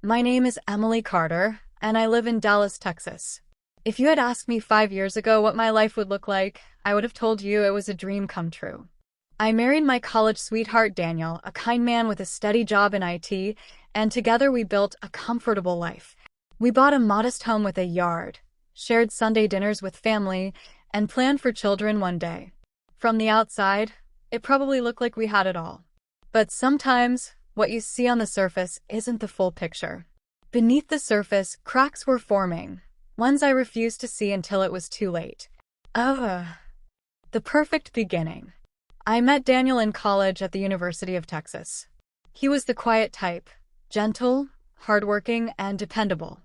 My name is Emily Carter, and I live in Dallas, Texas. If you had asked me 5 years ago what my life would look like, I would have told you it was a dream come true. I married my college sweetheart Daniel, a kind man with a steady job in IT, and together we built a comfortable life. We bought a modest home with a yard, shared Sunday dinners with family, and planned for children one day. From the outside, it probably looked like we had it all. But sometimes, what you see on the surface isn't the full picture. Beneath the surface, cracks were forming, ones I refused to see until it was too late. The perfect beginning. I met Daniel in college at the University of Texas. He was the quiet type, gentle, hardworking, and dependable.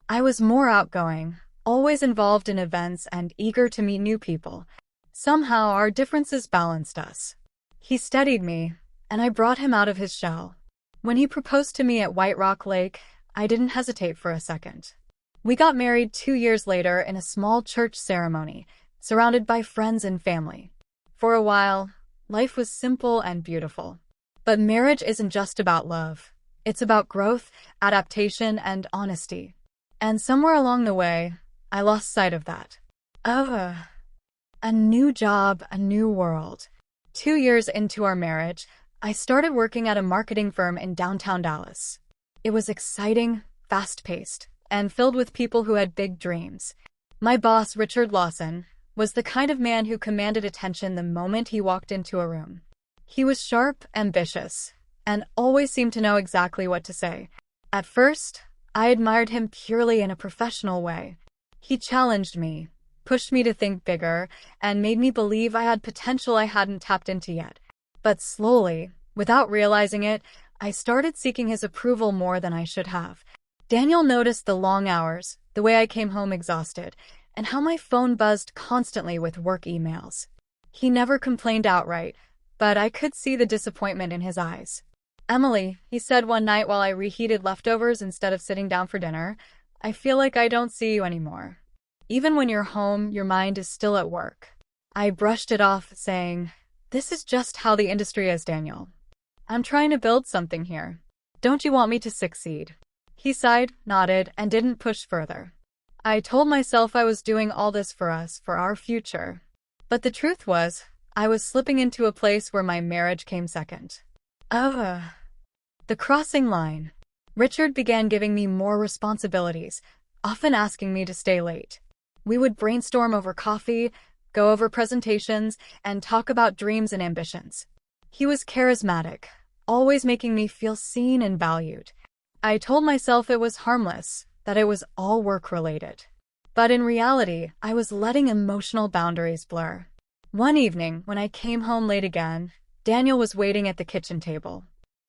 I was more outgoing, always involved in events and eager to meet new people. Somehow, our differences balanced us. He steadied me, and I brought him out of his shell. When he proposed to me at White Rock Lake, I didn't hesitate for a second. We got married 2 years later in a small church ceremony, surrounded by friends and family. For a while, life was simple and beautiful. But marriage isn't just about love. It's about growth, adaptation, and honesty. And somewhere along the way, I lost sight of that. A new job, a new world. 2 years into our marriage, I started working at a marketing firm in downtown Dallas. It was exciting, fast-paced, and filled with people who had big dreams. My boss, Richard Lawson, was the kind of man who commanded attention the moment he walked into a room. He was sharp, ambitious, and always seemed to know exactly what to say. At first, I admired him purely in a professional way. He challenged me, pushed me to think bigger, and made me believe I had potential I hadn't tapped into yet. But slowly, without realizing it, I started seeking his approval more than I should have. Daniel noticed the long hours, the way I came home exhausted, and how my phone buzzed constantly with work emails. He never complained outright, but I could see the disappointment in his eyes. "Emily," he said one night while I reheated leftovers instead of sitting down for dinner, "I feel like I don't see you anymore. Even when you're home, your mind is still at work." I brushed it off, saying, "This is just how the industry is, Daniel. I'm trying to build something here. Don't you want me to succeed?" He sighed, nodded, and didn't push further. I told myself I was doing all this for us, for our future. But the truth was, I was slipping into a place where my marriage came second. The crossing line. Richard began giving me more responsibilities, often asking me to stay late. We would brainstorm over coffee, go over presentations, and talk about dreams and ambitions. He was charismatic, always making me feel seen and valued. I told myself it was harmless, that it was all work-related. But in reality, I was letting emotional boundaries blur. One evening, when I came home late again, Daniel was waiting at the kitchen table.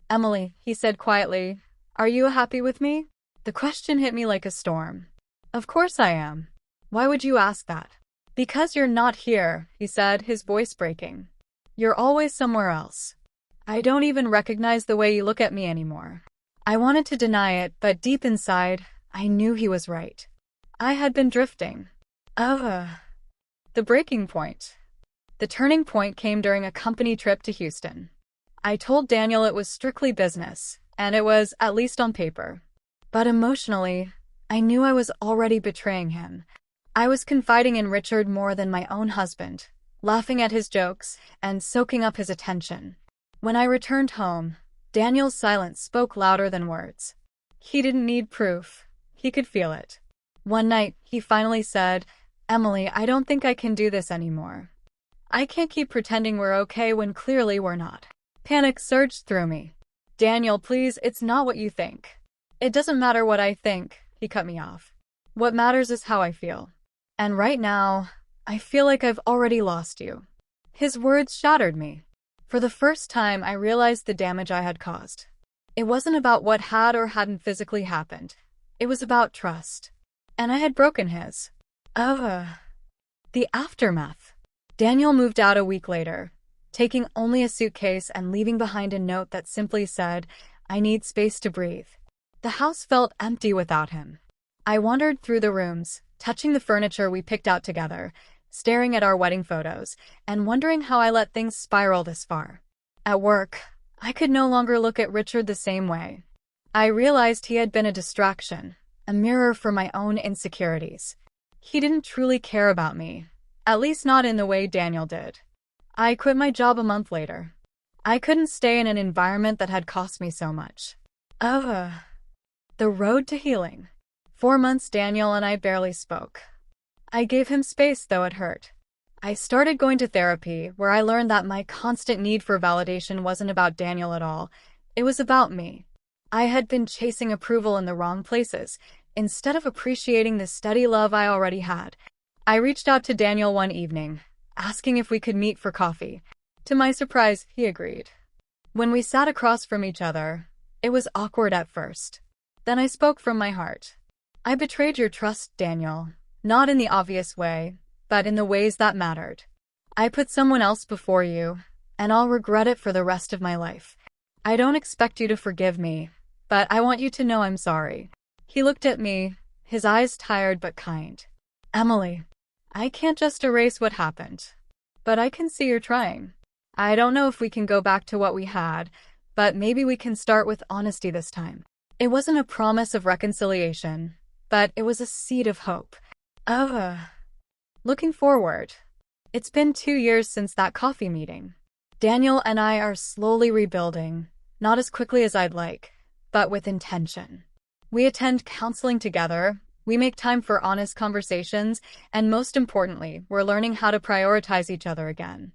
"Emily," he said quietly, "are you happy with me?" The question hit me like a storm. "Of course I am. Why would you ask that?" "Because you're not here," he said, his voice breaking. "You're always somewhere else. I don't even recognize the way you look at me anymore." I wanted to deny it, but deep inside, I knew he was right. I had been drifting. The breaking point. The turning point came during a company trip to Houston. I told Daniel it was strictly business, and it was, at least on paper. But emotionally, I knew I was already betraying him. I was confiding in Richard more than my own husband, laughing at his jokes, and soaking up his attention. When I returned home, Daniel's silence spoke louder than words. He didn't need proof. He could feel it. One night, he finally said, "Emily, I don't think I can do this anymore. I can't keep pretending we're okay when clearly we're not." Panic surged through me. "Daniel, please, it's not what you think." "It doesn't matter what I think," he cut me off. "What matters is how I feel. And right now, I feel like I've already lost you." His words shattered me. For the first time, I realized the damage I had caused. It wasn't about what had or hadn't physically happened. It was about trust. And I had broken his. The aftermath. Daniel moved out a week later, taking only a suitcase and leaving behind a note that simply said, "I need space to breathe." The house felt empty without him. I wandered through the rooms, touching the furniture we picked out together, staring at our wedding photos, and wondering how I let things spiral this far. At work, I could no longer look at Richard the same way. I realized he had been a distraction, a mirror for my own insecurities. He didn't truly care about me, at least not in the way Daniel did. I quit my job a month later. I couldn't stay in an environment that had cost me so much. Ugh. The road to healing. 4 months Daniel and I barely spoke. I gave him space, though it hurt. I started going to therapy, where I learned that my constant need for validation wasn't about Daniel at all. It was about me. I had been chasing approval in the wrong places, instead of appreciating the steady love I already had. I reached out to Daniel one evening, asking if we could meet for coffee. To my surprise, he agreed. When we sat across from each other, it was awkward at first. Then I spoke from my heart. I betrayed your trust, Daniel, not in the obvious way, but in the ways that mattered. I put someone else before you, and I'll regret it for the rest of my life. I don't expect you to forgive me, but I want you to know I'm sorry. He looked at me, his eyes tired but kind. Emily, I can't just erase what happened, but I can see you're trying. I don't know if we can go back to what we had, but maybe we can start with honesty this time. It wasn't a promise of reconciliation, but it was a seed of hope. Looking forward. It's been 2 years since that coffee meeting. Daniel and I are slowly rebuilding, not as quickly as I'd like, but with intention. We attend counseling together, we make time for honest conversations, and most importantly, we're learning how to prioritize each other again.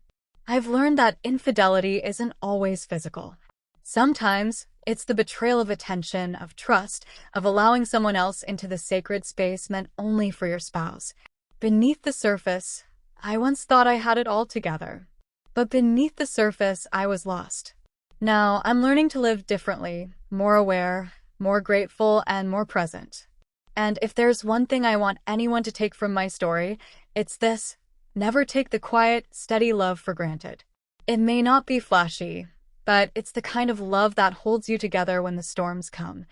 I've learned that infidelity isn't always physical. Sometimes, it's the betrayal of attention, of trust, of allowing someone else into the sacred space meant only for your spouse. Beneath the surface, I once thought I had it all together. But beneath the surface, I was lost. Now, I'm learning to live differently, more aware, more grateful, and more present. And if there's one thing I want anyone to take from my story, it's this: never take the quiet, steady love for granted. It may not be flashy, but it's the kind of love that holds you together when the storms come.